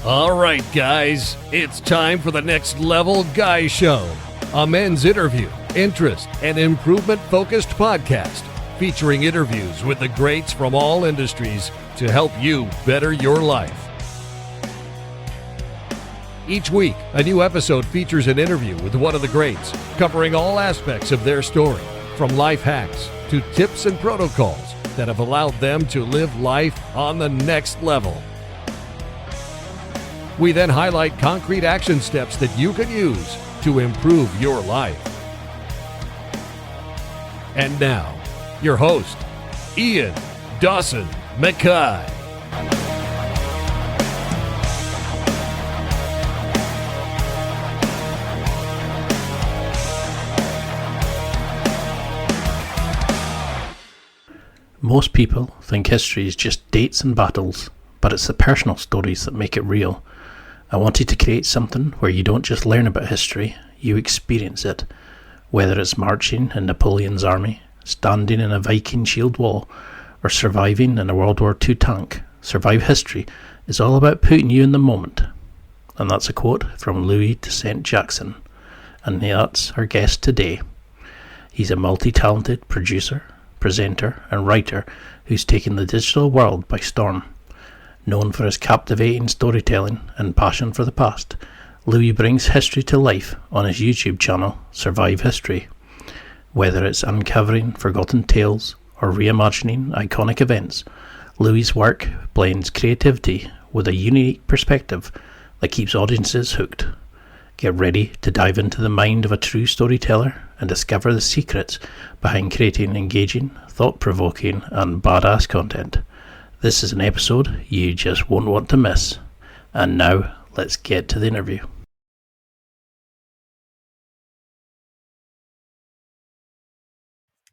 All right, guys, it's time for the Next Level Guy Show, a men's interview, interest, and improvement-focused podcast featuring interviews with the greats from all industries to help you better your life. Each week, a new episode features an interview with one of the greats, covering all aspects of their story, from life hacks to tips and protocols that have allowed them to live life on the next level. We then highlight concrete action steps that you can use to improve your life. And now, your host, Ian Dawson-Mackay. Most people think history is just dates and battles, but it's the personal stories that make it real. I wanted to create something where you don't just learn about history, you experience it. Whether it's marching in Napoleon's army, standing in a Viking shield wall, or surviving in a World War II tank, Survive History is all about putting you in the moment. And that's a quote from Louee Dessent-Jackson. And that's our guest today. He's a multi-talented producer, presenter and writer who's taken the digital world by storm. Known for his captivating storytelling and passion for the past, Louie brings history to life on his YouTube channel, Survive History. Whether it's uncovering forgotten tales or reimagining iconic events, Louie's work blends creativity with a unique perspective that keeps audiences hooked. Get ready to dive into the mind of a true storyteller and discover the secrets behind creating engaging, thought-provoking and badass content. This is an episode you just won't want to miss. And now, let's get to the interview.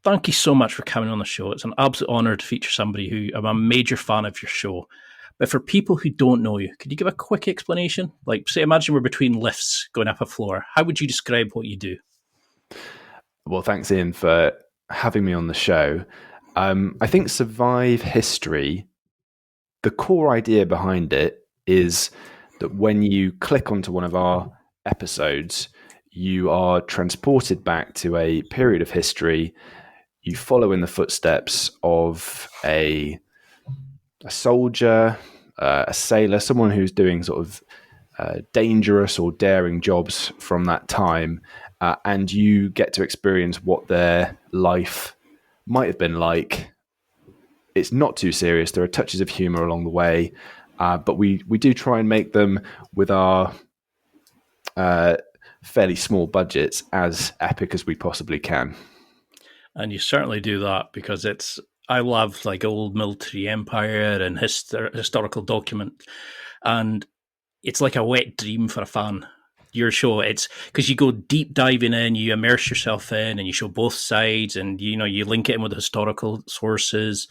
Thank you so much for coming on the show. It's an absolute honour to feature somebody who I'm a major fan of your show. But for people who don't know you, could you give a quick explanation? Like, say, imagine we're between lifts going up a floor. How would you describe what you do? Well, thanks, Ian, for having me on the show. I think Survive History, the core idea behind it is that when you click onto one of our episodes, you are transported back to a period of history. You follow in the footsteps of a soldier, a sailor, someone who's doing sort of dangerous or daring jobs from that time, and you get to experience what their life might have been like. It's not too serious. There are touches of humor along the way, but we do try and make them, with our fairly small budgets, as epic as we possibly can. And you certainly do that, because I love like old military empire and historical document, and it's like a wet dream for a fan. Your show, it's because you go deep diving in, you immerse yourself in, and you show both sides, and you link it in with historical sources.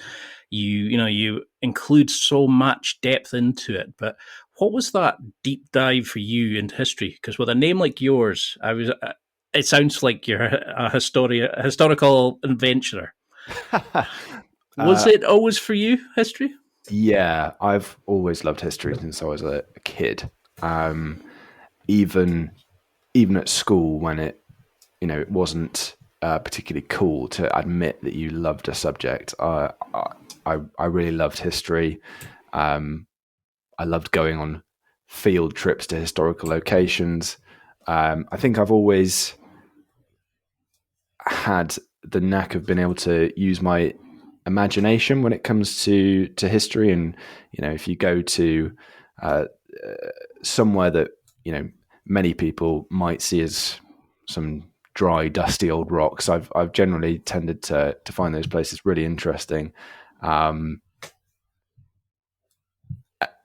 You include so much depth into it. But what was that deep dive for you into history? Because with a name like yours, it sounds like you're a historical adventurer. Was it always for you, history? Yeah, I've always loved history since I was a kid. Even at school, when it wasn't particularly cool to admit that you loved a subject, I really loved history. I loved going on field trips to historical locations. I think I've always had the knack of being able to use my imagination when it comes to history. And if you go to somewhere that many people might see as some dry, dusty old rocks, I've generally tended to find those places really interesting.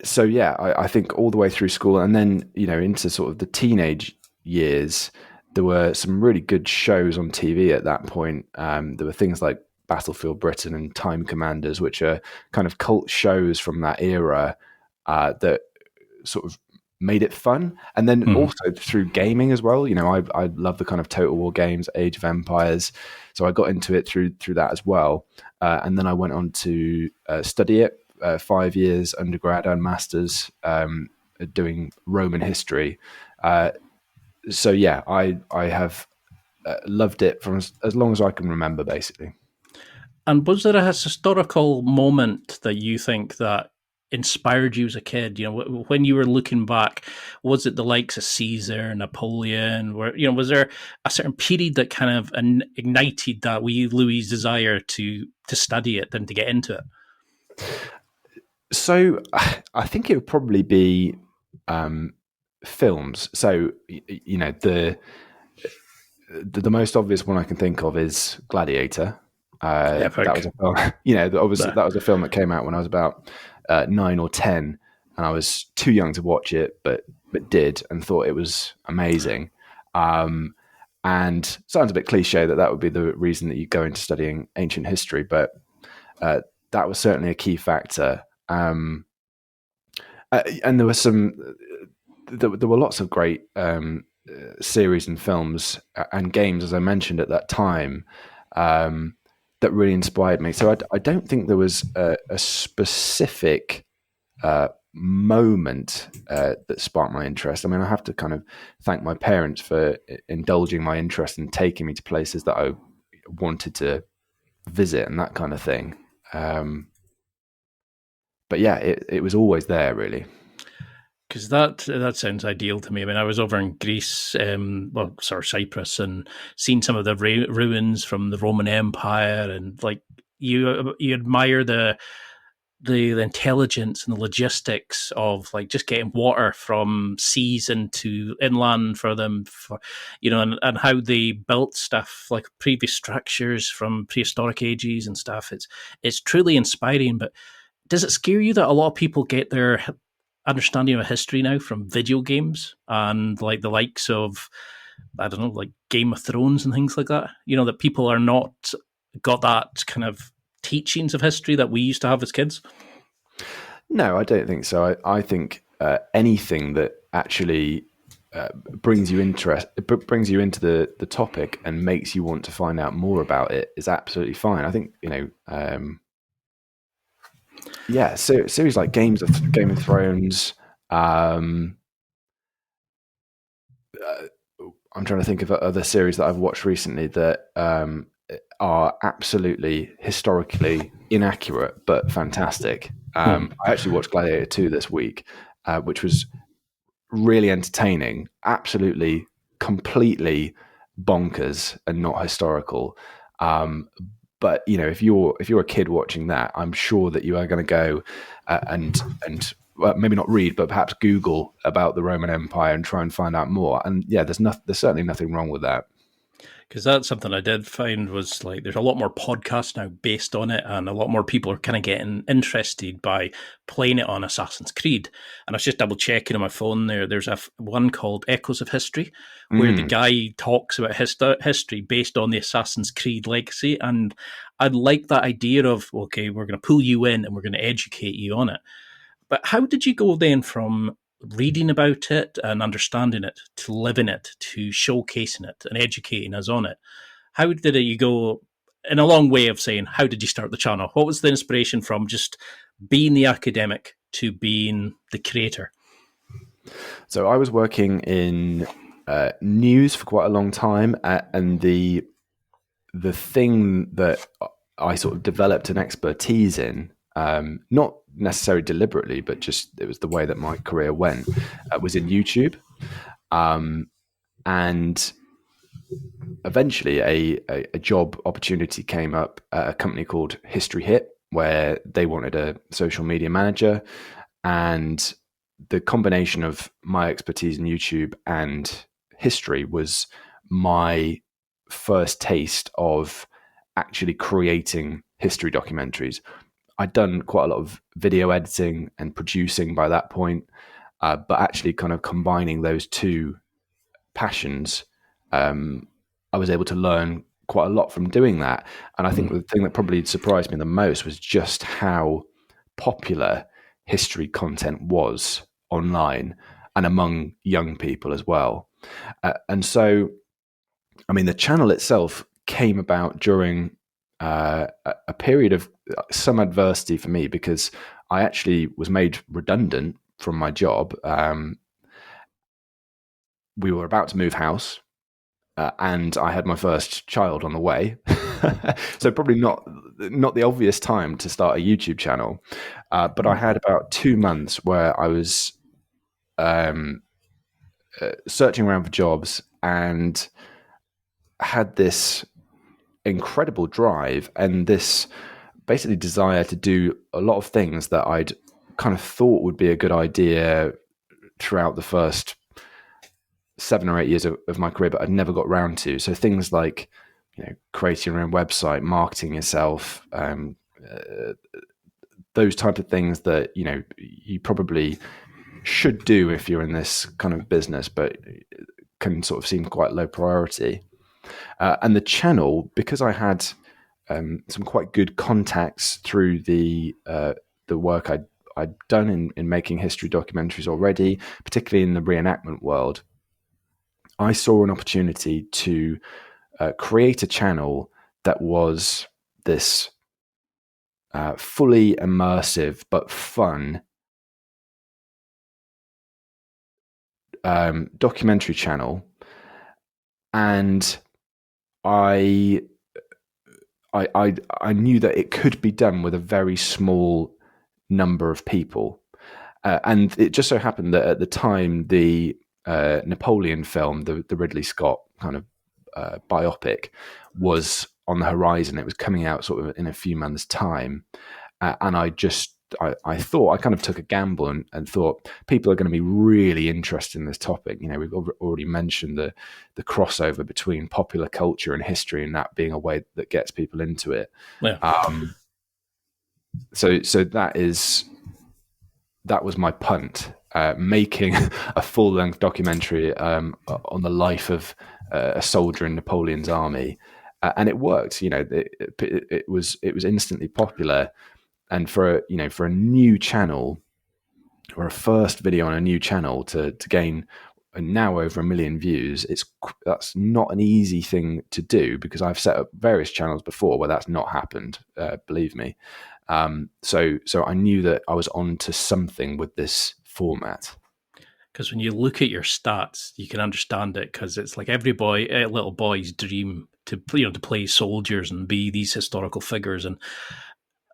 So yeah, I think all the way through school, and then into sort of the teenage years, there were some really good shows on TV at that point. There were things like Battlefield Britain and Time Commanders, which are kind of cult shows from that era that sort of made it fun. And then also through gaming as well. I love the kind of Total War games, Age of Empires. So I got into it through that as well. And then I went on to study it, 5 years undergrad and masters doing Roman history. So yeah, I have loved it from as long as I can remember, basically. And was there a historical moment that you think that inspired you as a kid? You know, when you were looking back, was it the likes of Caesar, Napoleon? Was there a certain period that kind of ignited that wee Louie's desire to study it and to get into it? So I think it would probably be films. So the most obvious one I can think of is Gladiator. That was a film. That was a film that came out when I was about 9 or 10, and I was too young to watch it, but did, and thought it was amazing. And sounds a bit cliche that would be the reason that you go into studying ancient history, but that was certainly a key factor. And there were there were lots of great series and films and games, as I mentioned at that time, that really inspired me. So I don't think there was a specific moment that sparked my interest. I mean, I have to kind of thank my parents for indulging my interest and taking me to places that I wanted to visit and that kind of thing. But yeah, it was always there, really. Because that sounds ideal to me. I mean, I was over in Greece, Cyprus, and seen some of the ruins from the Roman Empire, and like you admire the intelligence and the logistics of like just getting water from seas into inland for them, and how they built stuff like previous structures from prehistoric ages and stuff. It's truly inspiring. But does it scare you that a lot of people get their understanding of history now from video games and like the likes of, I don't know, like Game of Thrones and things like that? That people are not got that kind of teachings of history that we used to have as kids? No, I don't think so. I think anything that actually brings you into the topic and makes you want to find out more about it is absolutely fine. I think series like Game of Thrones. I'm trying to think of other series that I've watched recently that are absolutely historically inaccurate but fantastic. I actually watched Gladiator 2 this week, which was really entertaining, absolutely, completely bonkers and not historical. But if you're a kid watching that, I'm sure that you are going to go and well, maybe not read, but perhaps Google about the Roman Empire and try and find out more. And yeah, there's certainly nothing wrong with that. Because that's something I did find was like there's a lot more podcasts now based on it, and a lot more people are kind of getting interested by playing it on Assassin's Creed. And I was just double checking on my phone there. There's one called Echoes of History, where the guy talks about history based on the Assassin's Creed legacy. And I like that idea of, okay, we're going to pull you in and we're going to educate you on it. But how did you go then from reading about it and understanding it to living it to showcasing it and educating us on it? How did you go, in a long way of saying, how did you start the channel? What was the inspiration from just being the academic to being the creator? So I was working in news for quite a long time, and the thing that I sort of developed an expertise in, not necessarily deliberately, but just it was the way that my career went, was in YouTube. And eventually a job opportunity came up at a company called History Hit, where they wanted a social media manager. And the combination of my expertise in YouTube and history was my first taste of actually creating history documentaries. I'd done quite a lot of video editing and producing by that point, but actually kind of combining those two passions, I was able to learn quite a lot from doing that. And I think the thing that probably surprised me the most was just how popular history content was online and among young people as well. And so, I mean, the channel itself came about during a period of some adversity for me, because I actually was made redundant from my job, we were about to move house, and I had my first child on the way. So probably not the obvious time to start a YouTube channel. But I had about 2 months where I was searching around for jobs and had this incredible drive and this basically desire to do a lot of things that I'd kind of thought would be a good idea throughout the first 7 or 8 years of my career, but I'd never got around to. So things like, creating your own website, marketing yourself, those type of things that, you probably should do if you're in this kind of business, but can sort of seem quite low priority. And the channel, because I had some quite good contacts through the work I'd done in making history documentaries already, particularly in the reenactment world, I saw an opportunity to create a channel that was this fully immersive but fun documentary channel, and I knew that it could be done with a very small number of people, and it just so happened that at the time the Napoleon film, the Ridley Scott kind of biopic, was on the horizon. It was coming out sort of in a few months' time, and I thought, I kind of took a gamble and thought people are going to be really interested in this topic. We've already mentioned the crossover between popular culture and history, and that being a way that gets people into it. Yeah. So that was my punt, making a full-length documentary on the life of a soldier in Napoleon's army, and it worked. It was instantly popular. And for a new channel, or a first video on a new channel, to gain now over 1 million views, that's not an easy thing to do, because I've set up various channels before where that's not happened. Believe me. So I knew that I was on to something with this format. Because when you look at your stats, you can understand it, because it's like every little boy's dream to play soldiers and be these historical figures. And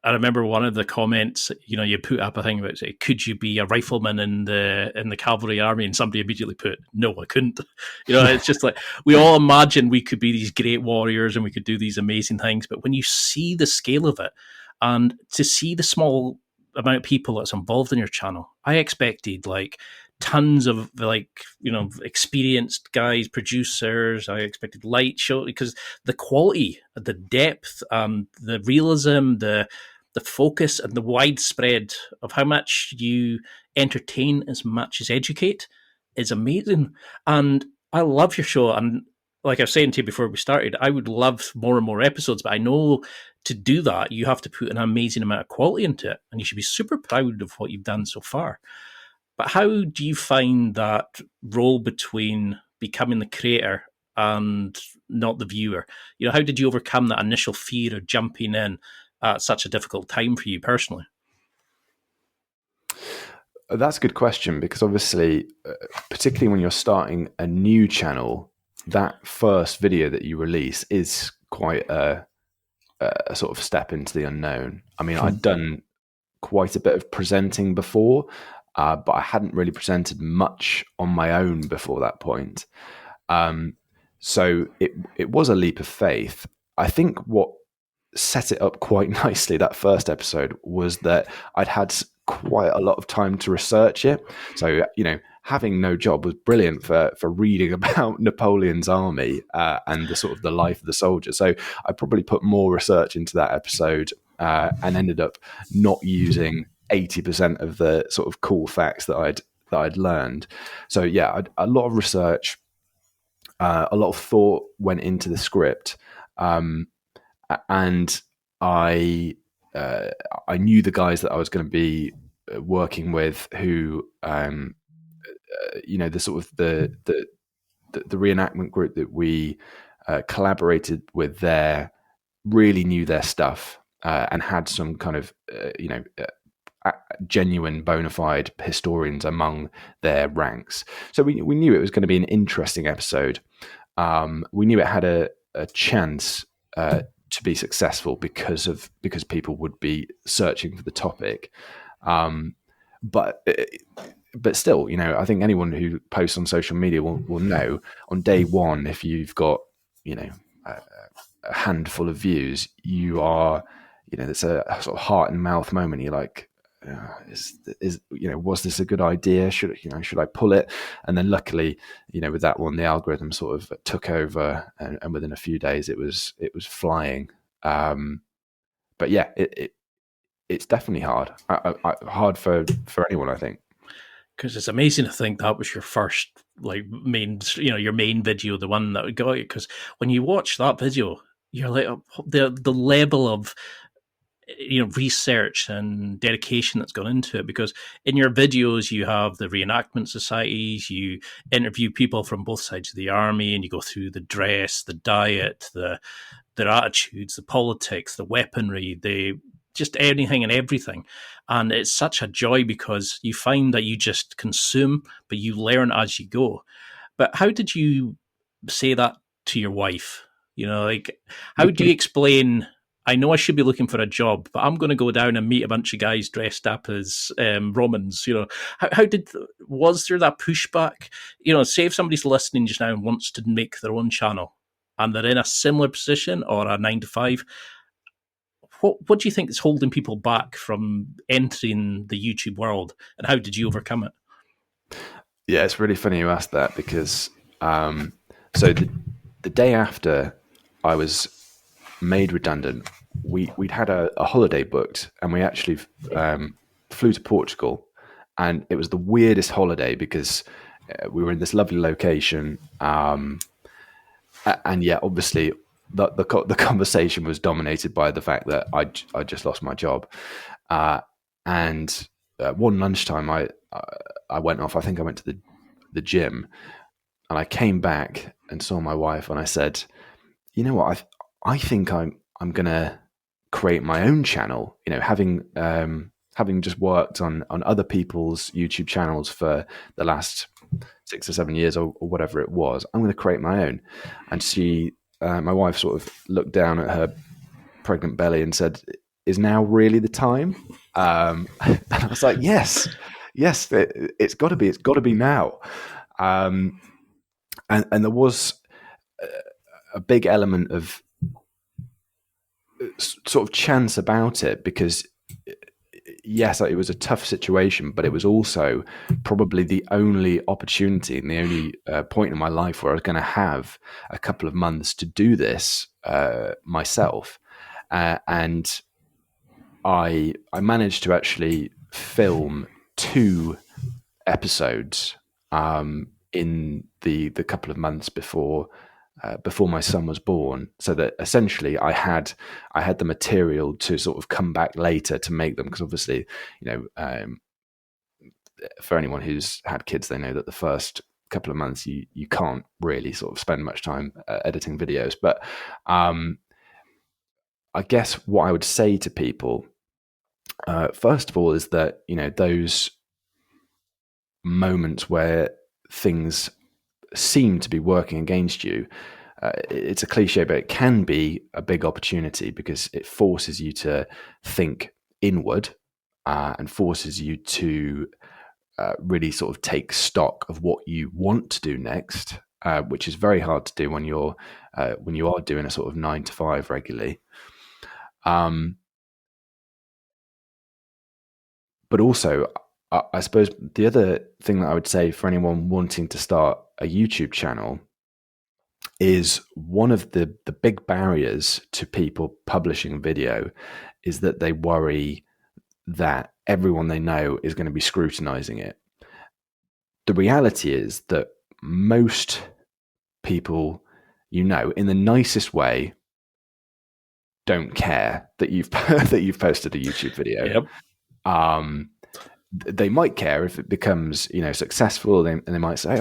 I remember one of the comments, you put up a thing about, say, could you be a rifleman in the cavalry army? And somebody immediately put, no, I couldn't. It's just like, we all imagine we could be these great warriors and we could do these amazing things. But when you see the scale of it, and to see the small amount of people that's involved in your channel, I expected like tons of experienced guys, producers. I expected light show, because the quality, the depth, the realism, the focus, and the widespread of how much you entertain as much as educate is amazing. And I love your show. And like I was saying to you before we started, I would love more and more episodes, but I know to do that, you have to put an amazing amount of quality into it, and you should be super proud of what you've done so far. But how do you find that role between becoming the creator and not the viewer? How did you overcome that initial fear of jumping in at such a difficult time for you personally? That's a good question, because obviously, particularly when you're starting a new channel, that first video that you release is quite a sort of step into the unknown. I mean, I'd done quite a bit of presenting before, but I hadn't really presented much on my own before that point. So it was a leap of faith. I think what set it up quite nicely, that first episode, was that I'd had quite a lot of time to research it. So, having no job was brilliant for reading about Napoleon's army and the sort of the life of the soldier. So I probably put more research into that episode and ended up not using 80% of the sort of cool facts that I'd learned. So yeah, a lot of research, a lot of thought went into the script, and I knew the guys that I was going to be working with, who the sort of the reenactment group that we collaborated with there really knew their stuff, and had some kind of genuine bona fide historians among their ranks. So we knew it was going to be an interesting episode. We knew it had a chance to be successful because people would be searching for the topic. But still, I think anyone who posts on social media will know on day one, if you've got, a handful of views, you are, it's a sort of heart and mouth moment. You're like, was this a good idea? Should I pull it? And then luckily, with that one, the algorithm sort of took over, and within a few days, it was flying. But yeah, it's definitely hard. Hard for anyone, I think. Because it's amazing to think that was your first main, your main video, the one that got you. Because when you watch that video, you're like, the level of research and dedication that's gone into it. Because in your videos, you have the reenactment societies, you interview people from both sides of the army, and you go through the dress, the diet, their attitudes, the politics, the weaponry, just anything and everything. And it's such a joy because you find that you just consume, but you learn as you go. But how did you say that to your wife? How do you explain, I know I should be looking for a job, but I'm going to go down and meet a bunch of guys dressed up as Romans. Was there that pushback? Say if somebody's listening just now and wants to make their own channel and they're in a similar position or a 9-to-5, what do you think is holding people back from entering the YouTube world, and how did you overcome it? Yeah, it's really funny you asked that because so the day after I was made redundant, we'd had a holiday booked, and we actually flew to Portugal, and it was the weirdest holiday because we were in this lovely location, and yeah, obviously the conversation was dominated by the fact that I just lost my job, and one lunchtime I went off. I think I went to the gym, and I came back and saw my wife, and I said, "You know what? I think I'm gonna create my own channel. Having just worked on other people's YouTube channels for the last 6 or 7 years or whatever it was, I'm going to create my own." And she, my wife, sort of looked down at her pregnant belly and said, "Is now really the time?" And I was like, "Yes, it's got to be. It's got to be now." And there was a big element of sort of chance about it because, yes, it was a tough situation, but it was also probably the only opportunity and the only point in my life where I was going to have a couple of months to do this myself. And I managed to actually film 2 episodes in the couple of months before my son was born, so that essentially I had the material to sort of come back later to make them, because obviously, for anyone who's had kids, they know that the first couple of months you can't really sort of spend much time editing videos. But I guess what I would say to people, first of all, is that those moments where things seem to be working against you, it's a cliche, but it can be a big opportunity because it forces you to think inward and forces you to really sort of take stock of what you want to do next, which is very hard to do when you are doing a sort of 9-to-5 regularly. But also, I suppose the other thing that I would say for anyone wanting to start a YouTube channel is one of the big barriers to people publishing video is that they worry that everyone they know is going to be scrutinizing it. The reality is that most people, in the nicest way, don't care that you've posted a YouTube video. Yep. They might care if it becomes, successful. And they might say,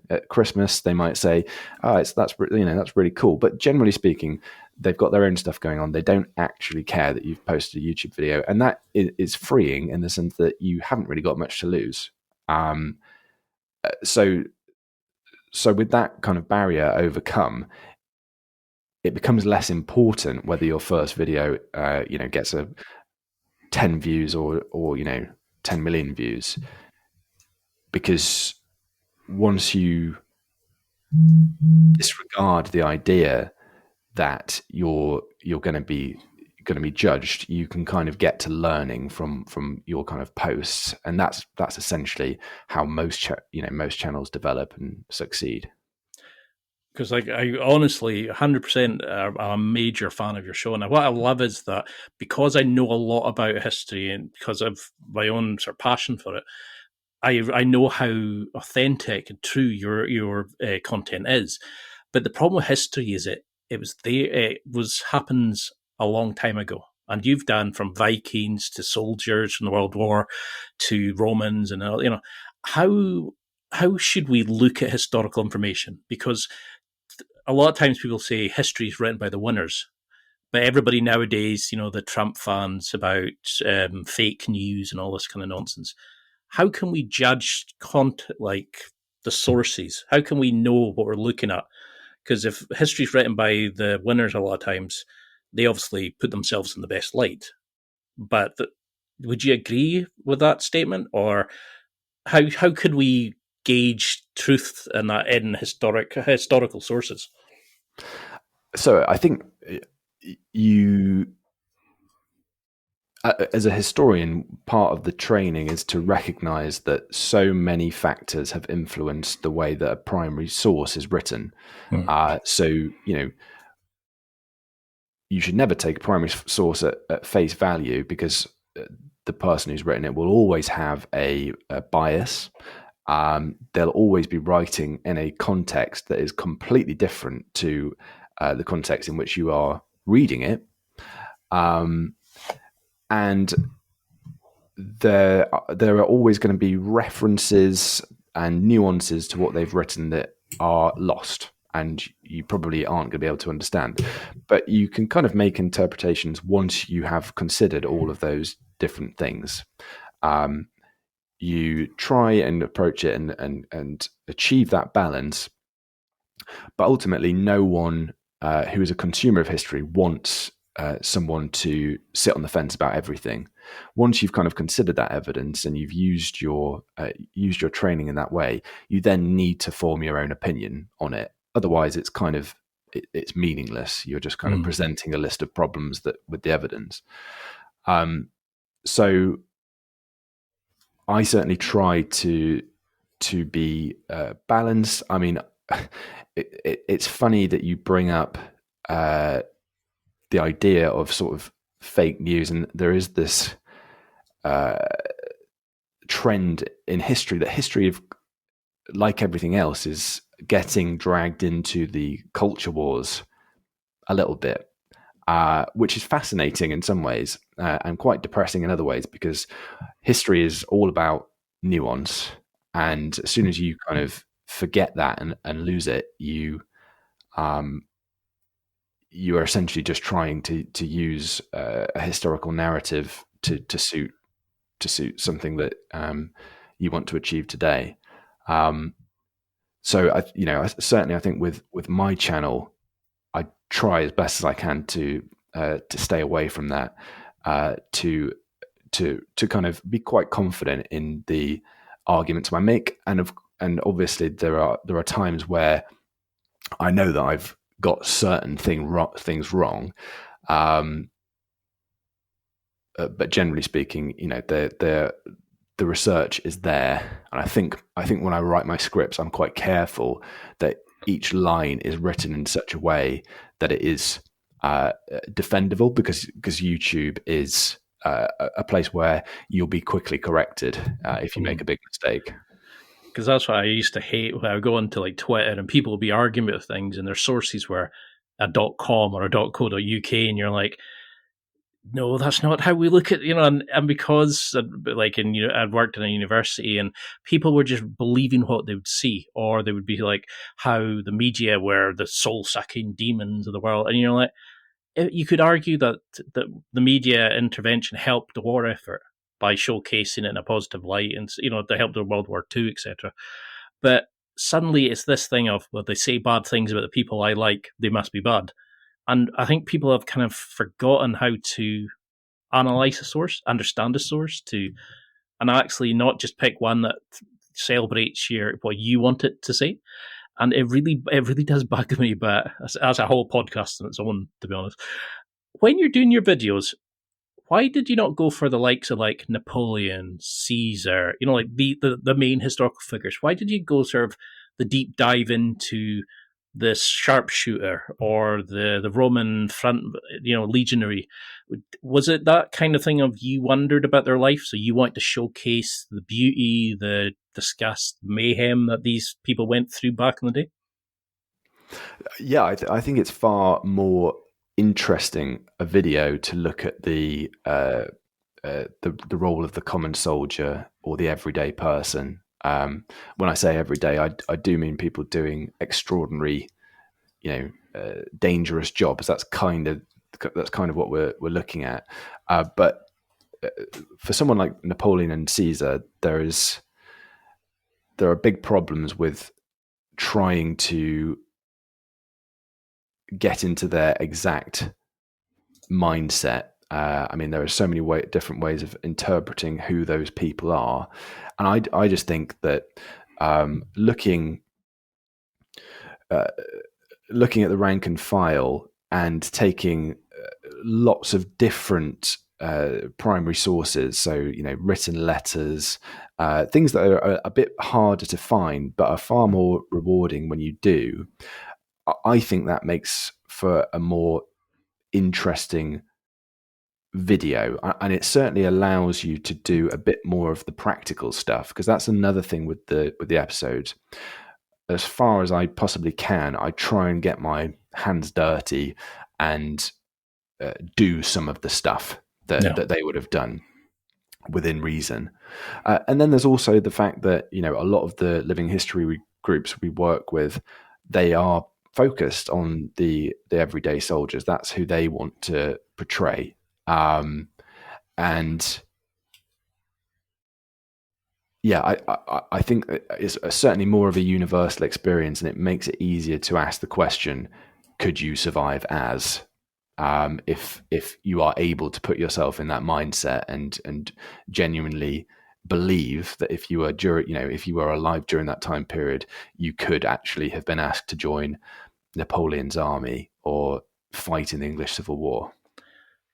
at Christmas, they might say, that's really cool. But generally speaking, they've got their own stuff going on. They don't actually care that you've posted a YouTube video, and that is freeing in the sense that you haven't really got much to lose. So with that kind of barrier overcome, it becomes less important whether your first video, gets a 10 views or 10 million views, because once you disregard the idea that you're going to be judged, you can kind of get to learning from your kind of posts, and that's essentially how most channels develop and succeed. Because I honestly 100% am a major fan of your show, and what I love is that because I know a lot about history and because of my own sort of passion for it, I know how authentic and true your content is. But the problem with history is it happens a long time ago, and you've done from Vikings to soldiers from the World War to Romans, and how should we look at historical information? Because a lot of times people say history is written by the winners, but everybody nowadays, the Trump fans about fake news and all this kind of nonsense. How can we judge like the sources? How can we know what we're looking at? Because if history is written by the winners, a lot of times they obviously put themselves in the best light. But would you agree with that statement, or how could we gauge truth in that in historical sources? So I think you, as a historian, part of the training is to recognize that so many factors have influenced the way that a primary source is written. So you should never take a primary source at face value, because the person who's written it will always have a bias. They'll always be writing in a context that is completely different to the context in which you are reading it. And there are always going to be references and nuances to what they've written that are lost, and you probably aren't going to be able to understand. But you can kind of make interpretations once you have considered all of those different things. You try and approach it and achieve that balance. But ultimately, no one who is a consumer of history wants someone to sit on the fence about everything. Once you've kind of considered that evidence and you've used your training in that way, you then need to form your own opinion on it. Otherwise, it's kind of it's meaningless. You're just kind of presenting a list of problems with the evidence. So I certainly try to be balanced. I mean, it's funny that you bring up the idea of sort of fake news, and there is this trend in history that history, like everything else, is getting dragged into the culture wars a little bit, which is fascinating in some ways and quite depressing in other ways, because history is all about nuance, and as soon as you kind of forget that and lose it, you are essentially just trying to use a historical narrative to suit something that you want to achieve today. So I certainly think with my channel, I try as best as I can to stay away from that, to kind of be quite confident in the arguments I make, and obviously there are times where I know that I've got certain things wrong, but generally speaking, the research is there, and I think when I write my scripts, I'm quite careful that each line is written in such a way that it is defendable, because YouTube is a place where you'll be quickly corrected if you make a big mistake. Because that's what I used to hate when I would go onto like Twitter and people would be arguing about things and their sources were a .com or a .co.uk, and you're like, no, that's not how we look at, and because like I'd worked in a university and people were just believing what they would see, or they would be like how the media were the soul-sucking demons of the world, and you're like, you could argue that the media intervention helped the war effort by showcasing it in a positive light, and they helped in World War II, etc. But suddenly it's this thing of, well, they say bad things about the people I like, they must be bad. And I think people have kind of forgotten how to analyze a source, understand a source, and actually not just pick one that celebrates what you want it to say. And it really does bug me, but as a whole podcast on its own, to be honest. When you're doing your videos, why did you not go for the likes of like Napoleon, Caesar, like the main historical figures? Why did you go sort of the deep dive into the sharpshooter or the Roman front, legionary? Was it that kind of thing of you wondered about their life, so you want to showcase the beauty, the disgust, mayhem that these people went through back in the day? Yeah, I think it's far more interesting a video to look at the role of the common soldier or the everyday person. When I say everyday, I do mean people doing extraordinary, dangerous jobs. That's kind of what we're looking at. But for someone like Napoleon and Caesar, there are big problems with trying to get into their exact mindset. There are so many different ways of interpreting who those people are, and I just think that looking at the rank and file and taking lots of different primary sources, so written letters, things that are a bit harder to find but are far more rewarding when you do. I think that makes for a more interesting video, and it certainly allows you to do a bit more of the practical stuff, because that's another thing with the episodes. As far as I possibly can, I try and get my hands dirty and do some of the stuff that they would have done within reason. And then there's also the fact that a lot of the living history groups we work with, they are focused on the everyday soldiers. That's who they want to portray. And yeah, I think it's certainly more of a universal experience, and it makes it easier to ask the question, could you survive as, if you are able to put yourself in that mindset and genuinely believe that if you were alive during that time period, you could actually have been asked to join Napoleon's army or fight in the English Civil War.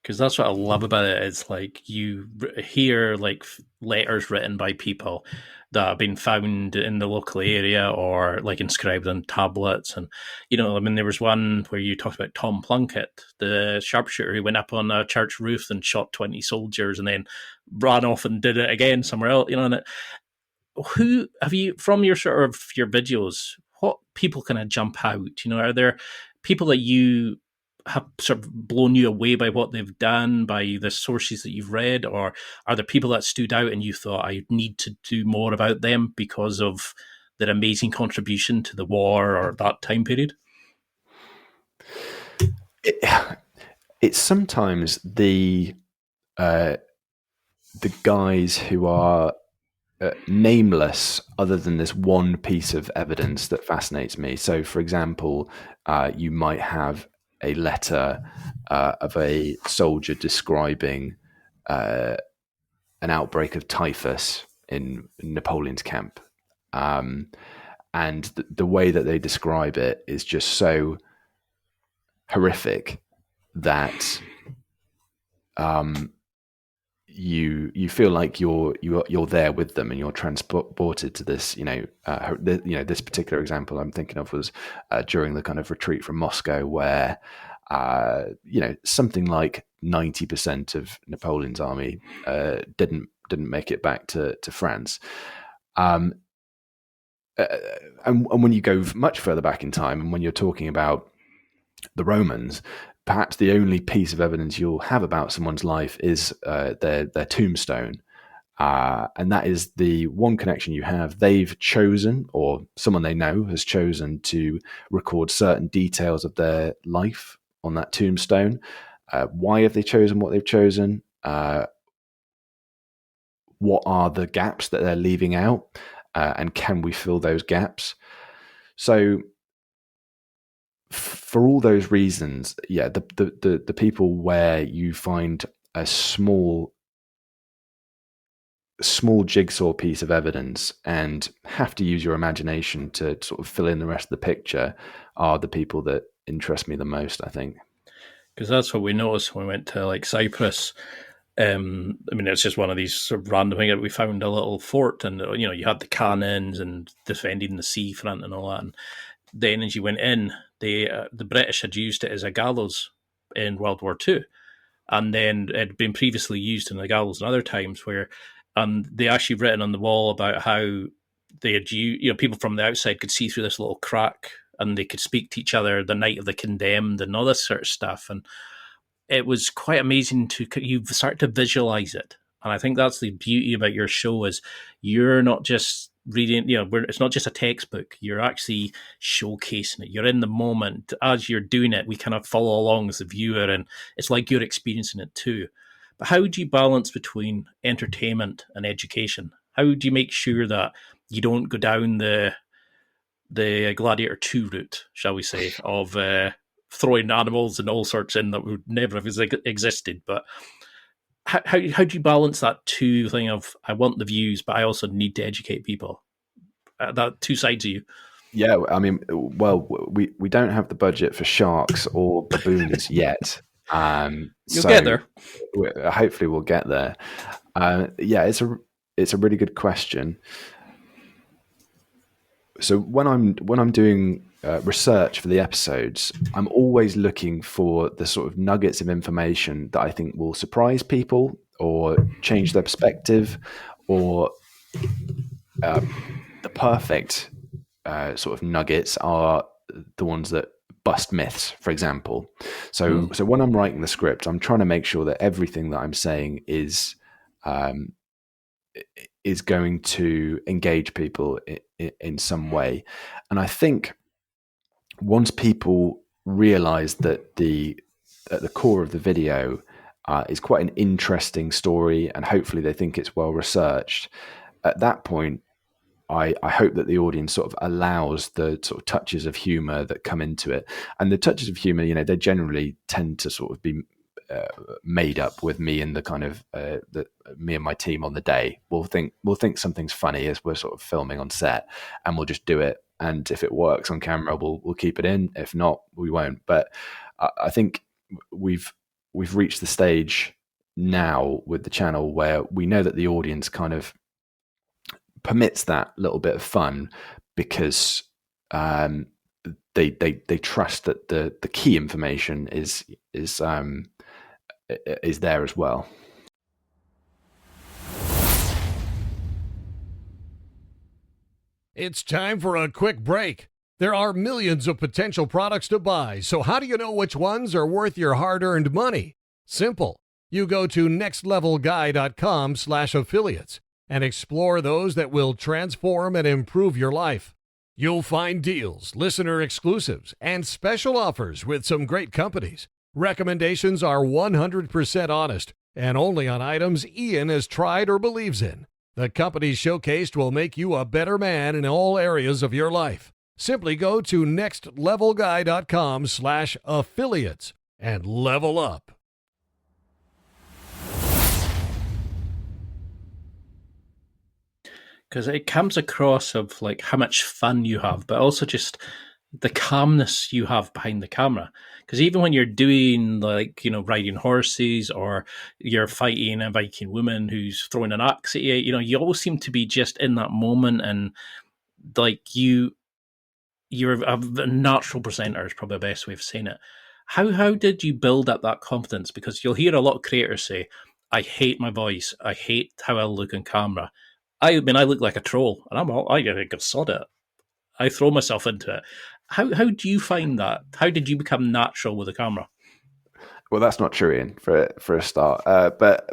Because that's what I love about it. It's like you hear like letters written by people that have been found in the local area or like inscribed on tablets. And, there was one where you talked about Tom Plunkett, the sharpshooter who went up on a church roof and shot 20 soldiers and then ran off and did it again somewhere else, and who have you, from your sort of your videos, what people kind of jump out? Are there people that you have sort of blown you away by what they've done, by the sources that you've read, or are there people that stood out and you thought, I need to do more about them because of their amazing contribution to the war or that time period? It's sometimes the guys who are nameless, other than this one piece of evidence, that fascinates me. So, for example, you might have a letter of a soldier describing an outbreak of typhus in Napoleon's camp. And the way that they describe it is just so horrific that you feel like you're there with them, and you're transported to this. This particular example I'm thinking of was during the kind of retreat from Moscow, where something like 90% of Napoleon's army didn't make it back to France. And when you go much further back in time, and when you're talking about the Romans, perhaps the only piece of evidence you'll have about someone's life is their tombstone. And that is the one connection you have. They've chosen, or someone they know has chosen, to record certain details of their life that tombstone. Why have they chosen what they've chosen? What are the gaps that they're leaving out? And can we fill those gaps? So for all those reasons, the people where you find a small jigsaw piece of evidence and have to use your imagination to sort of fill in the rest of the picture are the people that interest me the most, I think. Because that's what we noticed when we went to like Cyprus. I mean, it's just one of these sort of random things. We found a little fort, and you had the cannons and defending the seafront and all that. And then as you went in, the British had used it as a gallows in World War II, and then it had been previously used in the gallows in other times where they actually written on the wall about how they had people from the outside could see through this little crack and they could speak to each other the night of the condemned and all this sort of stuff. And it was quite amazing you start to visualize it. And I think that's the beauty about your show is you're not just reading, it's not just a textbook. You're actually showcasing it. You're in the moment. As you're doing it, we kind of follow along as the viewer, and it's like you're experiencing it too. But how do you balance between entertainment and education? How do you make sure that you don't go down the Gladiator 2 route, shall we say, of throwing animals and all sorts in that would never have existed? But how do you balance that two thing of I want the views, but I also need to educate people? That two sides of you. Yeah, I mean, well, we don't have the budget for sharks or baboons yet. You'll get there. Hopefully, we'll get there. It's a really good question. So when I'm doing research for the episodes, I'm always looking for the sort of nuggets of information that I think will surprise people or change their perspective, or the perfect sort of nuggets are the ones that bust myths, for example. So when I'm writing the script, I'm trying to make sure that everything that I'm saying is going to engage people in some way. And I think once people realize that at the core of the video is quite an interesting story, and hopefully they think it's well researched, at that point, I hope that the audience sort of allows the sort of touches of humor that come into it. And the touches of humor, they generally tend to sort of be made up with me and the kind of me and my team on the day. We'll think something's funny as we're sort of filming on set, and we'll just do it. And if it works on camera, we'll keep it in. If not, we won't. But I think we've reached the stage now with the channel where we know that the audience kind of permits that little bit of fun, because they trust that the key information is there as well. It's time for a quick break. There are millions of potential products to buy, so how do you know which ones are worth your hard-earned money? Simple. You go to nextlevelguy.com/affiliates and explore those that will transform and improve your life. You'll find deals, listener exclusives, and special offers with some great companies. Recommendations are 100% honest and only on items Ian has tried or believes in. The companies showcased will make you a better man in all areas of your life. Simply go to nextlevelguy.com/affiliates and level up. Because it comes across of like how much fun you have, but also just the calmness you have behind the camera. Because even when you're doing riding horses, or you're fighting a Viking woman who's throwing an axe at you, you always seem to be just in that moment, and like you're a natural presenter is probably the best way of saying it. How did you build up that confidence? Because you'll hear a lot of creators say, I hate my voice, I hate how I look on camera. I mean, I look like a troll, and I got sod it. I throw myself into it. How do you find that? How did you become natural with the camera? Well, that's not true, Ian, for a start. But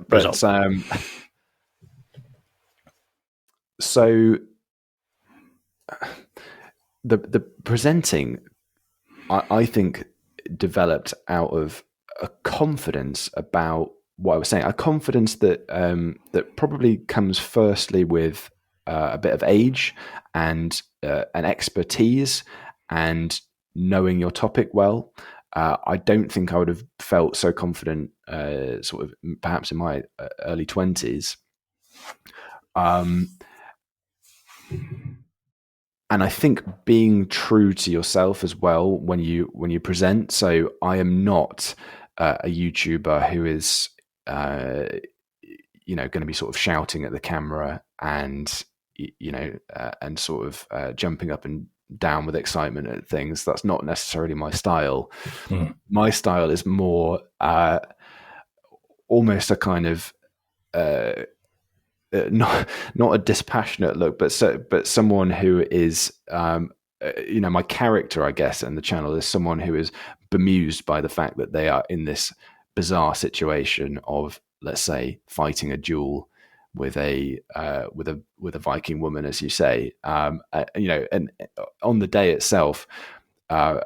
so the presenting, I think, developed out of a confidence about what I was saying, a confidence that that probably comes firstly with a bit of age and an expertise and knowing your topic well. I don't think I would have felt so confident, sort of perhaps in my early 20s. And I think being true to yourself as well when you present. So I am not a YouTuber who is going to be sort of shouting at the camera and and sort of jumping up and down with excitement at things. That's not necessarily my style. My style is more almost a kind of not a dispassionate look, but someone who is my character, I guess, and the channel is someone who is bemused by the fact that they are in this bizarre situation of, let's say, fighting a duel with a Viking woman, as you say, and on the day itself, I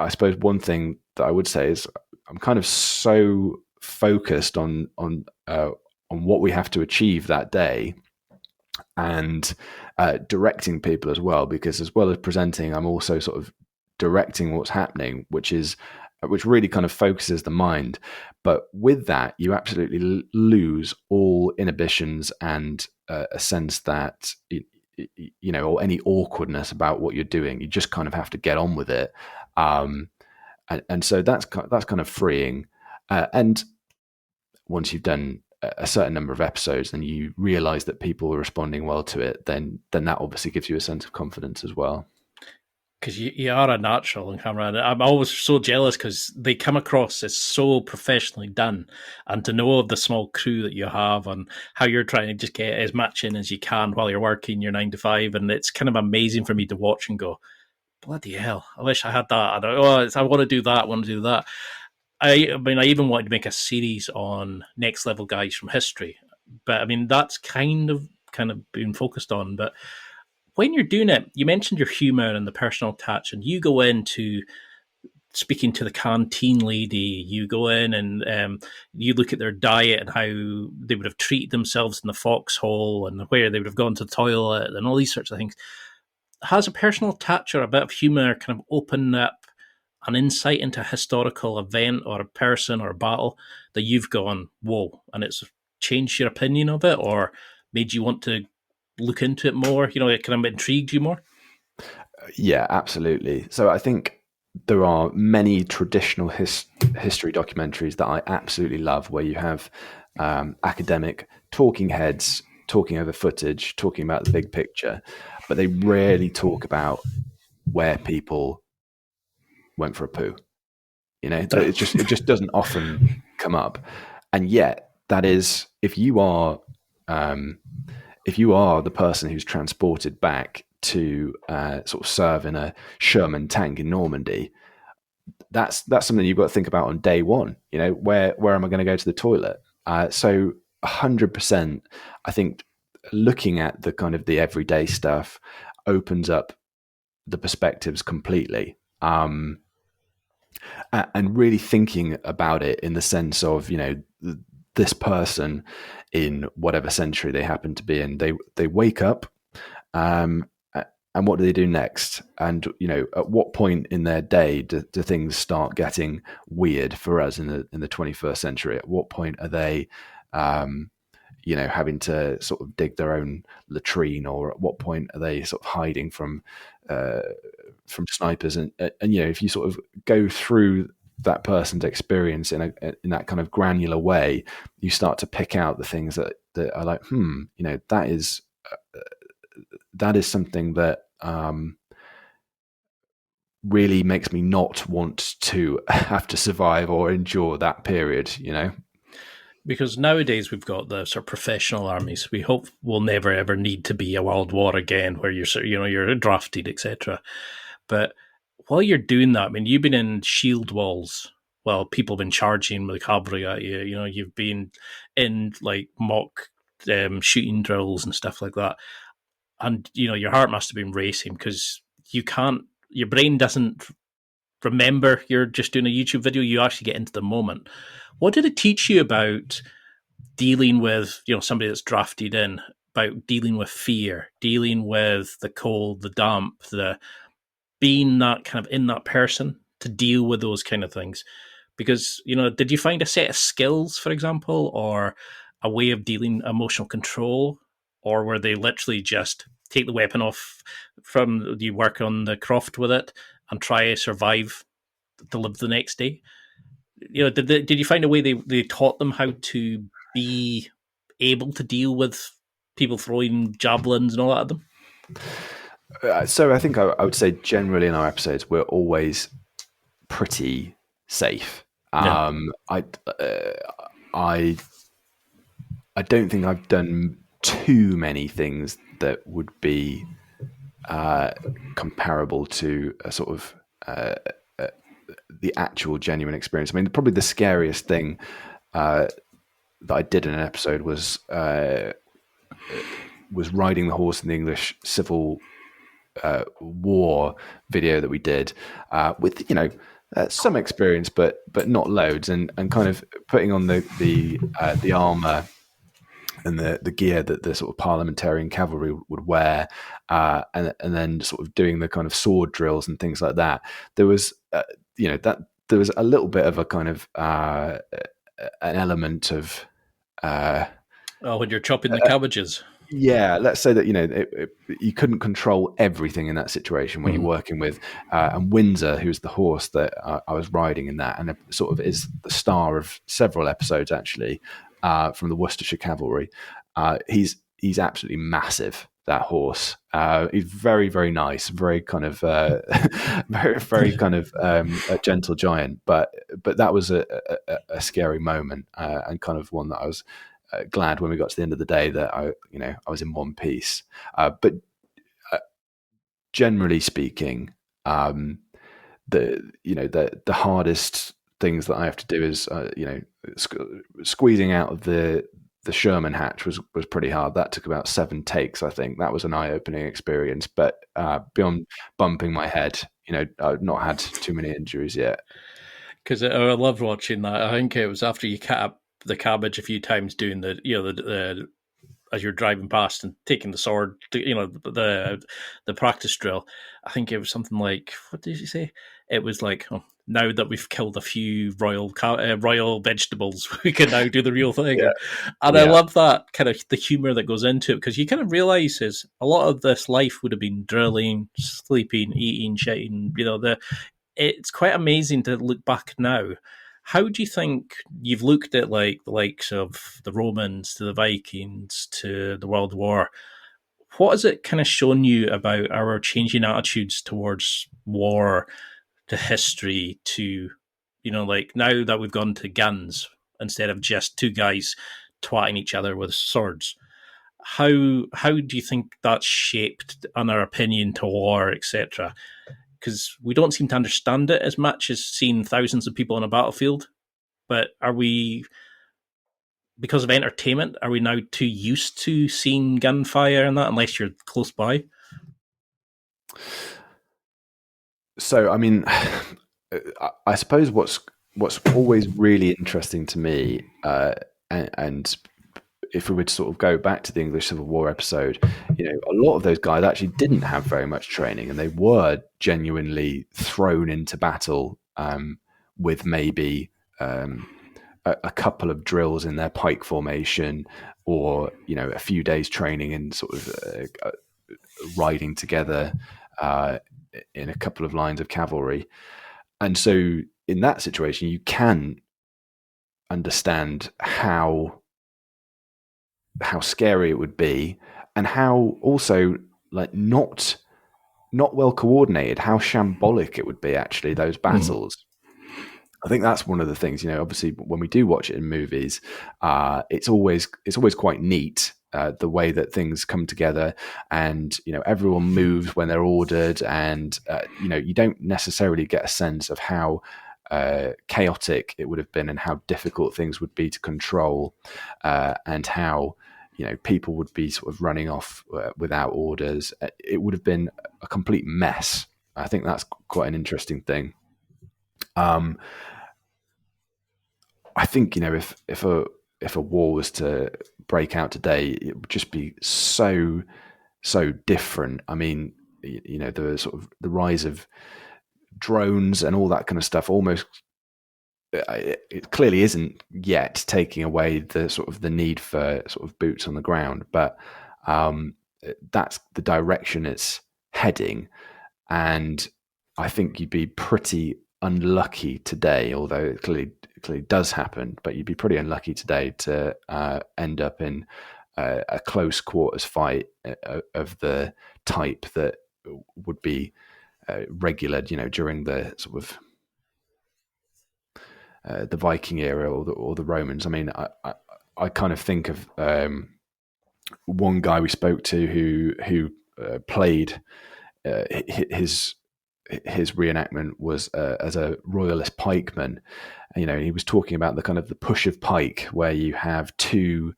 suppose one thing that I would say is I'm kind of so focused on what we have to achieve that day, and directing people as well, because as well as presenting, I'm also sort of directing what's happening, which really kind of focuses the mind. But with that, you absolutely lose all inhibitions and a sense that or any awkwardness about what you're doing. You just kind of have to get on with it, and so that's kind of freeing. And once you've done a certain number of episodes and you realize that people are responding well to it, then that obviously gives you a sense of confidence as well. Because you are a natural on camera. And I'm always so jealous because they come across as so professionally done, and to know of the small crew that you have and how you're trying to just get as much in as you can while you're working your 9 to 5. And it's kind of amazing for me to watch and go, bloody hell, I wish I had that. I want to do that. I want to do that. I mean, I even wanted to make a series on next level guys from history, but I mean, that's kind of been focused on. But when you're doing it, you mentioned your humor and the personal touch, and you go into speaking to the canteen lady, you go in and you look at their diet and how they would have treated themselves in the foxhole and where they would have gone to the toilet and all these sorts of things. Has a personal touch or a bit of humor kind of opened up an insight into a historical event or a person or a battle that you've gone, whoa, and it's changed your opinion of it or made you want to look into it more? It kind of intrigued you more? Yeah, absolutely. So I think there are many traditional history documentaries that I absolutely love, where you have academic talking heads talking over footage, talking about the big picture, but they rarely talk about where people went for a poo. It just doesn't often come up. And yet, that is, if you are the person who's transported back to sort of serve in a Sherman tank in Normandy, that's something you've got to think about on day one. Where am I going to go to the toilet? So 100%, I think looking at the kind of the everyday stuff opens up the perspectives completely. And really thinking about it in the sense of, this person in whatever century they happen to be in, they wake up, and what do they do next? And, at what point in their day do things start getting weird for us in the 21st century? At what point are they, having to sort of dig their own latrine, or at what point are they sort of hiding from snipers? And if you sort of go through that person's experience in that kind of granular way, you start to pick out the things that are like, that is something that really makes me not want to have to survive or endure that period, Because nowadays we've got the sort of professional armies. We hope we'll never ever need to be a world war again, where you're drafted, etc. But while you're doing that, I mean, you've been in shield walls. Well, people have been charging with cavalry at you. You've been in like mock shooting drills and stuff like that. And your heart must have been racing because your brain doesn't remember you're just doing a YouTube video. You actually get into the moment. What did it teach you about dealing with, somebody that's drafted in, about dealing with fear, dealing with the cold, the damp, the being that kind of in that person to deal with those kind of things? Because, did you find a set of skills, for example, or a way of dealing emotional control, or were they literally just take the weapon off from you work on the croft with it and try to survive to live the next day? Did you find a way they taught them how to be able to deal with people throwing javelins and all that at them? So I think I would say generally in our episodes we're always pretty safe. Yeah. I don't think I've done too many things that would be comparable to a sort of the actual genuine experience. I mean, probably the scariest thing that I did in an episode was riding the horse in the English Civil War video that we did with some experience, but not loads, and kind of putting on the armor and the gear that the sort of parliamentarian cavalry would wear, and then sort of doing the kind of sword drills and things like that. There was there was a little bit of a kind of an element of when you're chopping the cabbages. Yeah, let's say that you couldn't control everything in that situation when you're working with and Windsor, who's the horse that I was riding in that, and it sort of is the star of several episodes actually from the Worcestershire Cavalry. He's absolutely massive, that horse. He's very, very nice, very kind of very, very kind of a gentle giant, but that was a scary moment and kind of one that I was glad when we got to the end of the day that I was in one piece. But generally speaking, the hardest things that I have to do is squeezing out of the Sherman hatch was pretty hard. That took about 7 takes, I think. That was an eye-opening experience. But beyond bumping my head, I've not had too many injuries yet. Because I loved watching that. I think it was after you cut up the cabbage a few times, doing the as you're driving past and taking the sword, the practice drill. I think it was something like, what did you say? It was like, now that we've killed a few royal vegetables, we can now do the real thing. Yeah. And I love that kind of the humor that goes into it, because you kind of realize is a lot of this life would have been drilling, sleeping, eating, shitting. It's quite amazing to look back now. How do you think you've looked at like the likes of the Romans to the Vikings to the World War? What has it kind of shown you about our changing attitudes towards war, to history, to, like now that we've gone to guns instead of just two guys twatting each other with swords? How do you think that's shaped on our opinion to war, etc.? Because we don't seem to understand it as much as seeing thousands of people on a battlefield. But are we, because of entertainment, are we now too used to seeing gunfire and that, unless you're close by? So, I mean, I suppose what's always really interesting to me, and if we were to sort of go back to the English Civil War episode, a lot of those guys actually didn't have very much training, and they were genuinely thrown into battle with maybe a couple of drills in their pike formation, or a few days training in sort of riding together in a couple of lines of cavalry. And so in that situation, you can understand how scary it would be, and how also like not well coordinated, how shambolic it would be actually, those battles. I think that's one of the things, obviously when we do watch it in movies, it's always quite neat, the way that things come together, and everyone moves when they're ordered, and you don't necessarily get a sense of how chaotic it would have been, and how difficult things would be to control, and how people would be sort of running off without orders. It would have been a complete mess. I think that's quite an interesting thing. Um, I think, you know, if a war was to break out today, it would just be so different. I mean, you know, the sort of the rise of drones and all that kind of stuff almost, it clearly isn't yet taking away the sort of the need for sort of boots on the ground, but that's the direction it's heading. And I think you'd be pretty unlucky today, although it clearly does happen, but you'd be pretty unlucky today to end up in a close quarters fight of the type that would be regular, you know, during the sort of the Viking era or the Romans. I mean, I kind of think of one guy we spoke to who played his reenactment was as a royalist pikeman. You know, he was talking about the kind of the push of pike, where you have two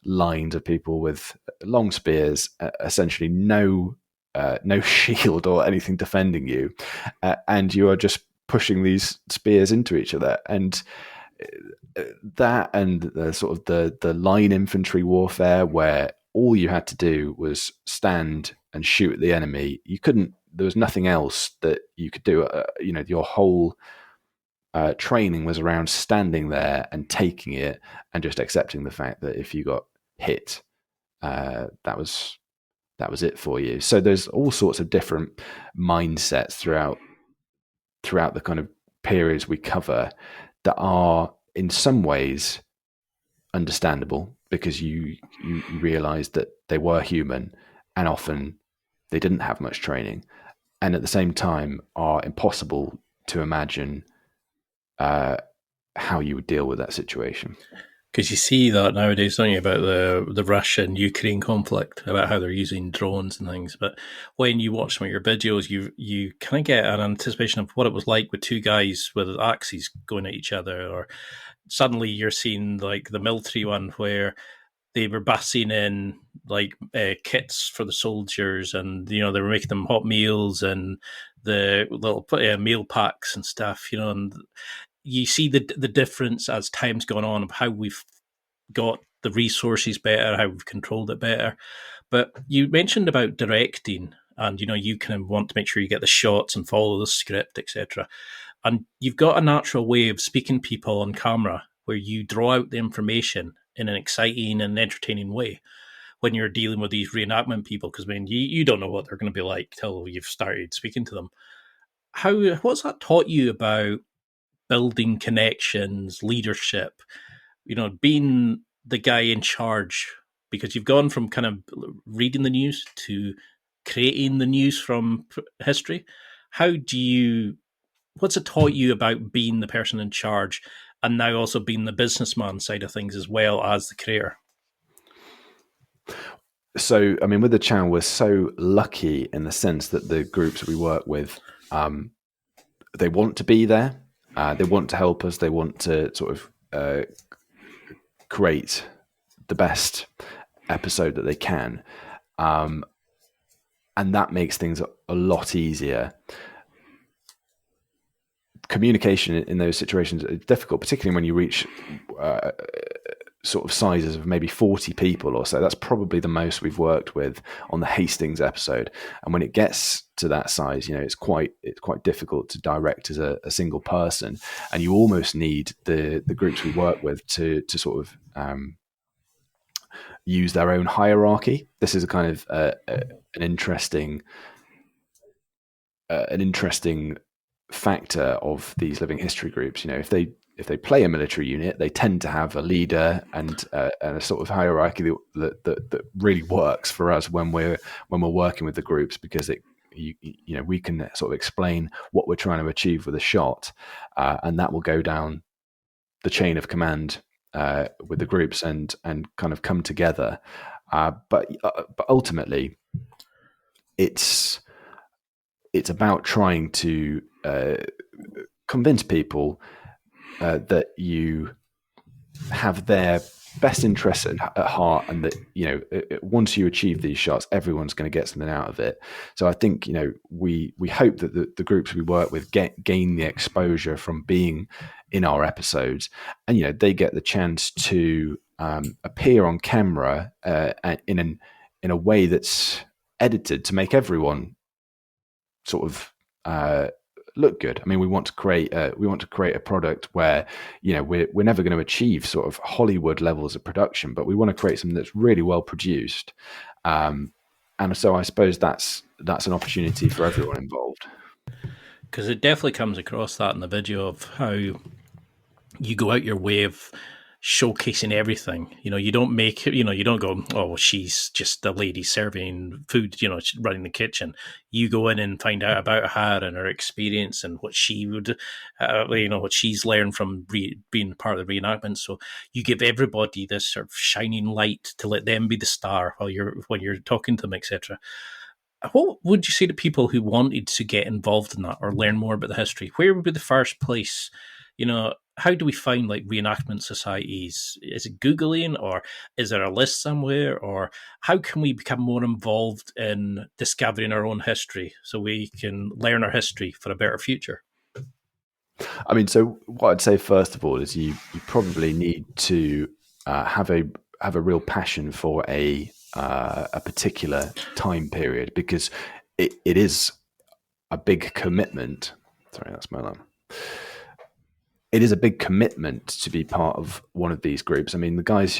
lines of people with long spears, essentially no shield or anything defending you, and you are just pushing these spears into each other. And that, and the sort of the line infantry warfare, where all you had to do was stand and shoot at the enemy. You couldn't. There was nothing else that you could do. You know, your whole training was around standing there and taking it, and just accepting the fact that if you got hit, that was it for you. So there's all sorts of different mindsets throughout the kind of periods we cover that are in some ways understandable, because you realize that they were human and often they didn't have much training, and at the same time are impossible to imagine how you would deal with that situation. Because you see that nowadays, don't you, about the Russian-Ukraine conflict, about how they're using drones and things. But when you watch some of your videos, you kind of get an anticipation of what it was like with two guys with axes going at each other. Or suddenly you're seeing like the military one where they were busing in like kits for the soldiers, and you know they were making them hot meals and the little meal packs and stuff. You know, and you see the difference as time's gone on of how we've got the resources better, how we've controlled it better. But you mentioned about directing, and you know you kind of want to make sure you get the shots and follow the script, etc. And you've got a natural way of speaking to people on camera where you draw out the information in an exciting and entertaining way when you're dealing with these reenactment people, because I mean you don't know what they're going to be like till you've started speaking to them. What's that taught you about building connections, leadership, you know, being the guy in charge? Because you've gone from kind of reading the news to creating the news from history. What's it taught you about being the person in charge, and now also being the businessman side of things as well as the creator? So, I mean, with the channel, we're so lucky in the sense that the groups we work with, they want to be there. They want to help us. They want to sort of create the best episode that they can. And that makes things a lot easier. Communication in those situations is difficult, particularly when you reach sort of sizes of maybe 40 people or so. That's probably the most we've worked with on the Hastings episode. And when it gets to that size, you know, it's quite difficult to direct as a single person. And you almost need the groups we work with to sort of use their own hierarchy. This is a kind of an interesting factor of these living history groups. You know, if they play a military unit, they tend to have a leader and a sort of hierarchy that really works for us when we're working with the groups, because you know we can sort of explain what we're trying to achieve with a shot, and that will go down the chain of command with the groups and kind of come together. But ultimately, it's about trying to convince people that you have their best interests at heart, and that once you achieve these shots, everyone's going to get something out of it. So I think we hope that the groups we work with gain the exposure from being in our episodes, and they get the chance to appear on camera in a way that's edited to make everyone sort of look good. I mean, we want to create a product where we're never going to achieve sort of Hollywood levels of production, but we want to create something that's really well produced. And so I suppose that's an opportunity for everyone involved. Because it definitely comes across that in the video of how you go out your way of showcasing everything. You don't make you don't go, oh, she's just a lady serving food, running the kitchen. You go in and find out about her and her experience and what she would what she's learned from being part of the reenactment. So you give everybody this sort of shining light to let them be the star when you're talking to them, etc. What would you say to people who wanted to get involved in that or learn more about the history? Where would be the first place? How do we find like reenactment societies? Is it Googling, or is there a list somewhere? Or how can we become more involved in discovering our own history so we can learn our history for a better future? I mean, so what I'd say first of all is you probably need to have a real passion for a particular time period, because it is a big commitment. Sorry, that's my alarm. It is a big commitment to be part of one of these groups. I mean, the guys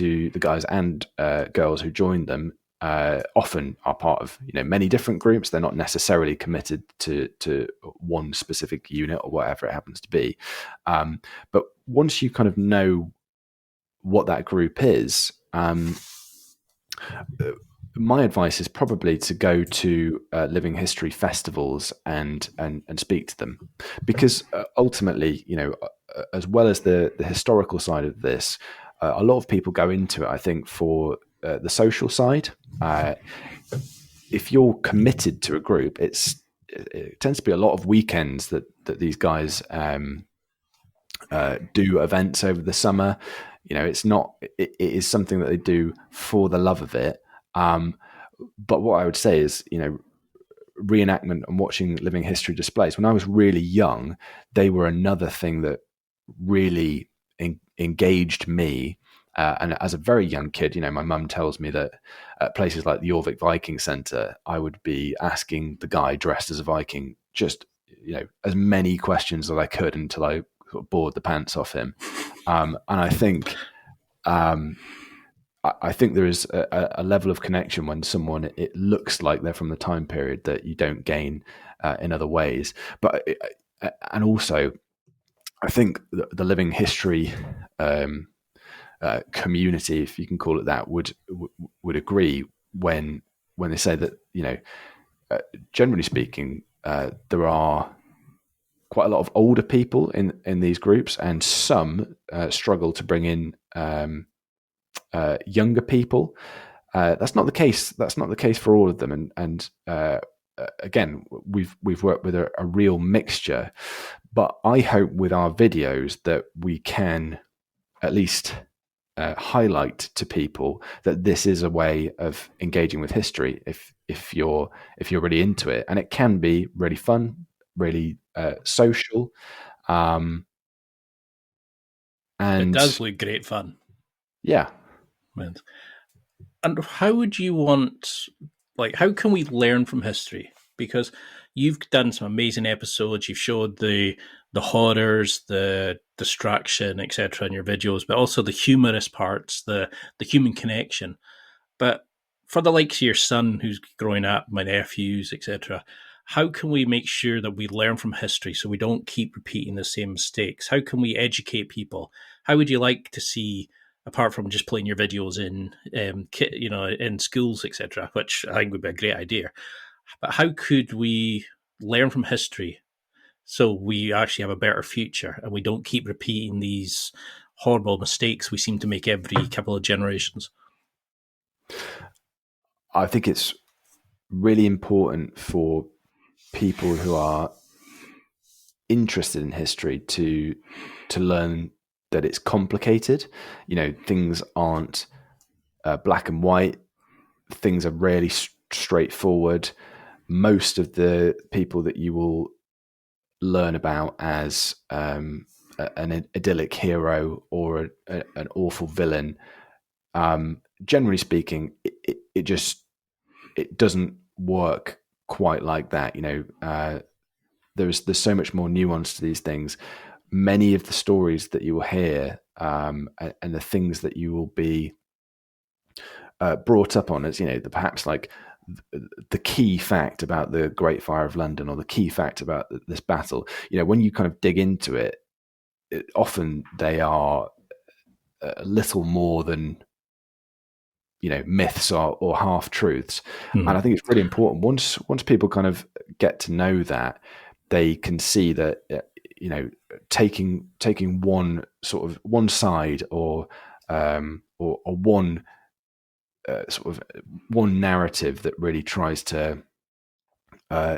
and girls who join them often are part of many different groups. They're not necessarily committed to one specific unit or whatever it happens to be. But once you kind of know what that group is, my advice is probably to go to living history festivals and speak to them, because ultimately, as well as the historical side of this, a lot of people go into it, I think, for the social side. If you're committed to a group, it tends to be a lot of weekends that these guys do events over the summer. It is something that they do for the love of it. But what I would say is, reenactment and watching living history displays, when I was really young, they were another thing that really engaged me. And as a very young kid, my mum tells me that at places like the WWII Viking Centre, I would be asking the guy dressed as a Viking just, as many questions as I could until I sort of bored the pants off him. And I think there is a level of connection when someone, it looks like they're from the time period that you don't gain in other ways. But and also, I think the living history community, if you can call it that, would agree when they say that generally speaking, there are quite a lot of older people in these groups, and some struggle to bring in younger people. That's not the case. That's not the case for all of them. And again, we've worked with a real mixture. But I hope with our videos that we can at least highlight to people that this is a way of engaging with history. If you're really into it, and it can be really fun, really social, and it does look great fun. Yeah. And how would you want, how can we learn from history? Because you've done some amazing episodes. You've showed the horrors, the distraction, etc. in your videos, but also the humorous parts, the human connection. But for the likes of your son who's growing up, my nephews, etc., how can we make sure that we learn from history so we don't keep repeating the same mistakes? How can we educate people? How would you like to see, apart from just playing your videos in schools, etc., which I think would be a great idea, but how could we learn from history so we actually have a better future and we don't keep repeating these horrible mistakes we seem to make every couple of generations? I think it's really important for people who are interested in history to learn that it's complicated. Things aren't black and white. Things are really straightforward. Most of the people that you will learn about as an idyllic hero or an awful villain, generally speaking, it doesn't work quite like that. There's so much more nuance to these things. Many of the stories that you will hear, and the things that you will be brought up on as, perhaps like the key fact about the Great Fire of London, or the key fact about this battle, when you kind of dig into it, often they are a little more than, myths or half truths. And I think it's really important once people kind of get to know that, they can see that, taking one sort of one side or one sort of one narrative that really tries to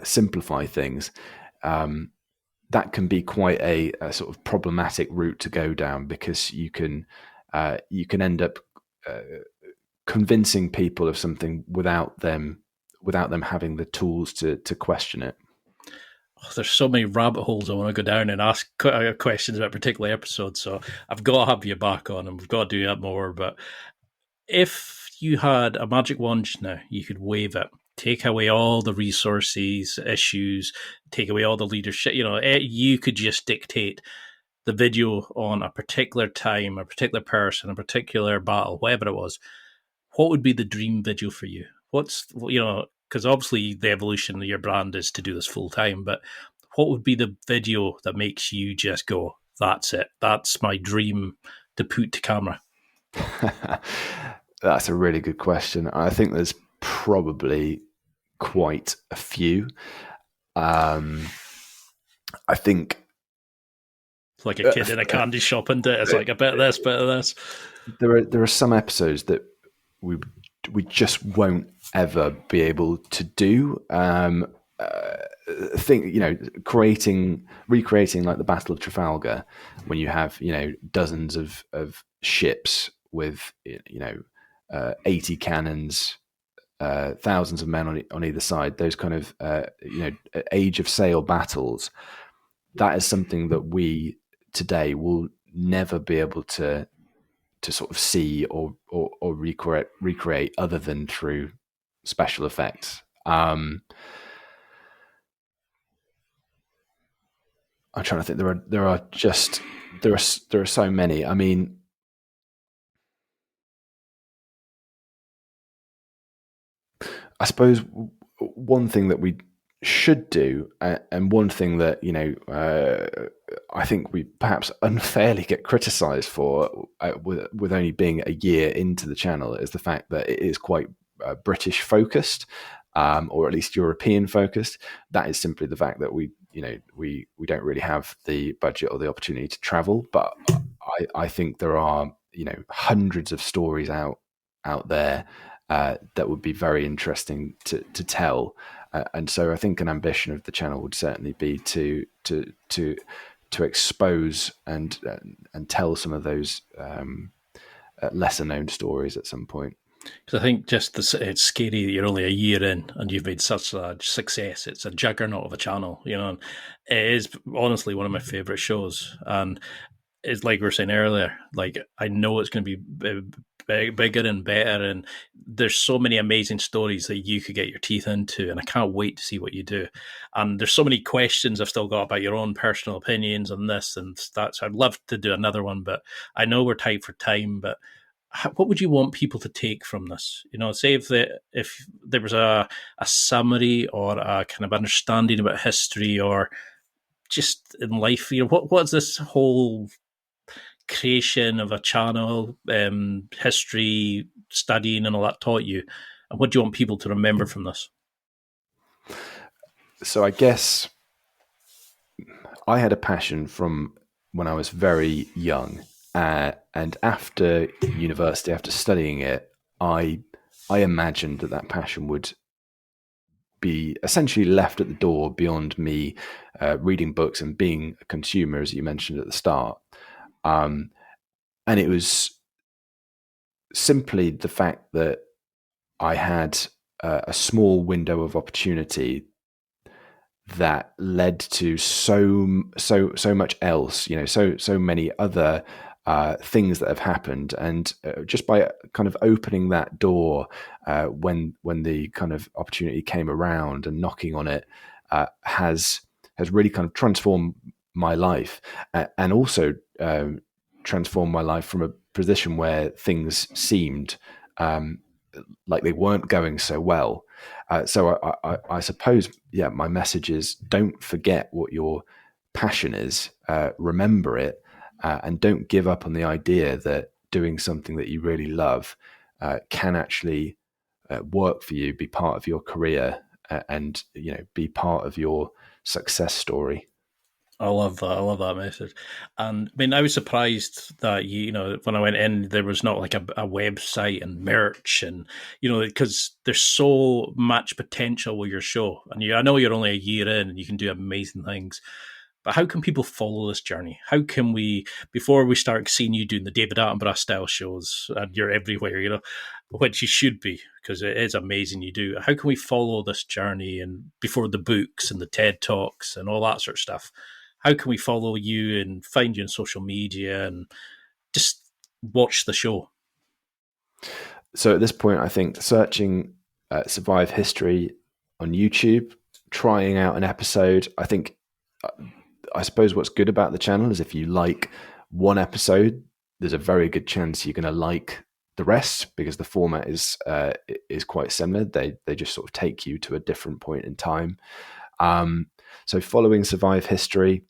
simplify things, that can be quite a sort of problematic route to go down, because you can end up convincing people of something without them having the tools to question it. There's so many rabbit holes I want to go down and ask questions about particular episodes, so I've got to have you back on, and we've got to do that more. But if you had a magic wand now, you could wave it, take away all the resources, issues, take away all the leadership, you could just dictate the video on a particular time, a particular person, a particular battle, whatever it was. What would be the dream video for you? Because obviously the evolution of your brand is to do this full time, but what would be the video that makes you just go, that's it, that's my dream to put to camera? That's a really good question. I think there's probably quite a few. I think it's like a kid in a candy shop, isn't it? It's like a bit of this, bit of this. There are some episodes that we just won't ever be able to do. Recreating like the Battle of Trafalgar, when you have dozens of ships with 80 cannons, thousands of men on either side. Those kind of age of sail battles. That is something that we today will never be able to sort of see or recreate other than through special effects. I'm trying to think. There are so many. I mean, I suppose one thing that we should do, and one thing that I think we perhaps unfairly get criticised for, with only being a year into the channel, is the fact that it is quite British focused, or at least European focused. That is simply the fact that we don't really have the budget or the opportunity to travel. But I think there are hundreds of stories out there that would be very interesting to tell. And so I think an ambition of the channel would certainly be to expose and tell some of those lesser known stories at some point. Because I think it's scary that you're only a year in and you've made such a success. It's a juggernaut of a channel, and it is honestly one of my favourite shows. And it's like we were saying earlier, like I know it's going to be bigger and better, and there's so many amazing stories that you could get your teeth into, and I can't wait to see what you do. And there's so many questions I've still got about your own personal opinions on this and that, so I'd love to do another one, but I know we're tight for time. But what would you want people to take from this? Say if there was a summary or a kind of understanding about history or just in life, what's this whole creation of a channel, history, studying and all that taught you? And what do you want people to remember from this? So I guess I had a passion from when I was very young. And after university, after studying it, I imagined that passion would be essentially left at the door beyond me reading books and being a consumer, as you mentioned at the start. And it was simply the fact that I had a small window of opportunity that led to so much else, so many other things that have happened. And just by kind of opening that door when the kind of opportunity came around and knocking on it, has really kind of transformed my life, and also transformed my life from a position where things seemed like they weren't going so well. So I suppose, my message is, don't forget what your passion is. Remember it, and don't give up on the idea that doing something that you really love can actually work for you, be part of your career, and be part of your success story. I love that. I love that message. And I mean, I was surprised that when I went in, there was not like a website and merch, and because there's so much potential with your show. And I know you're only a year in, and you can do amazing things. But how can people follow this journey? How can we, before we start seeing you doing the David Attenborough style shows, and you're everywhere, which you should be, because it is amazing you do. How can we follow this journey, and before the books and the TED Talks and all that sort of stuff? How can we follow you and find you on social media and just watch the show? So at this point, I think searching Survive History on YouTube, trying out an episode, I suppose what's good about the channel is if you like one episode, there's a very good chance you're going to like the rest, because the format is quite similar. They just sort of take you to a different point in time. So following Survive History,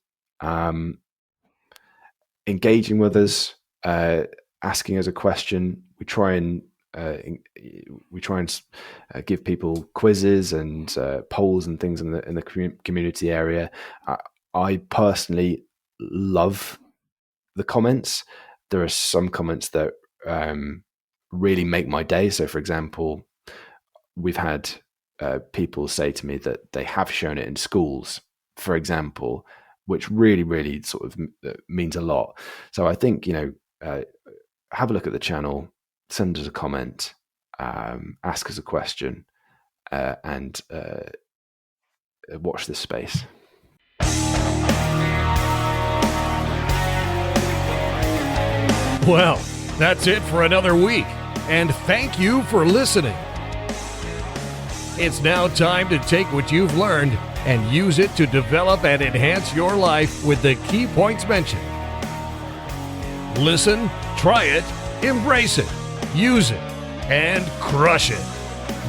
engaging with us, asking us a question. We try and give people quizzes and polls and things in the community area. I personally love the comments. There are some comments that really make my day. So, for example, we've had people say to me that they have shown it in schools, for example, which really, really sort of means a lot. So I think, have a look at the channel, send us a comment, ask us a question, and watch this space. Well, that's it for another week, and thank you for listening. It's now time to take what you've learned and use it to develop and enhance your life with the key points mentioned. Listen, try it, embrace it, use it, and crush it.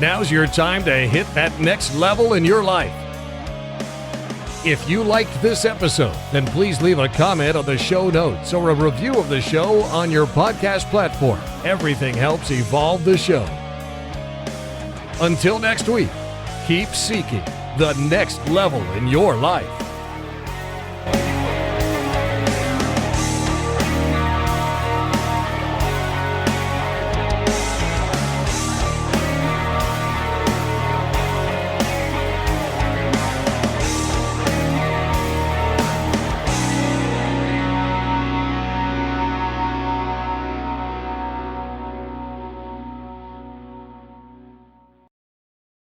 Now's your time to hit that next level in your life. If you liked this episode, then please leave a comment on the show notes or a review of the show on your podcast platform. Everything helps evolve the show. Until next week, keep seeking the next level in your life.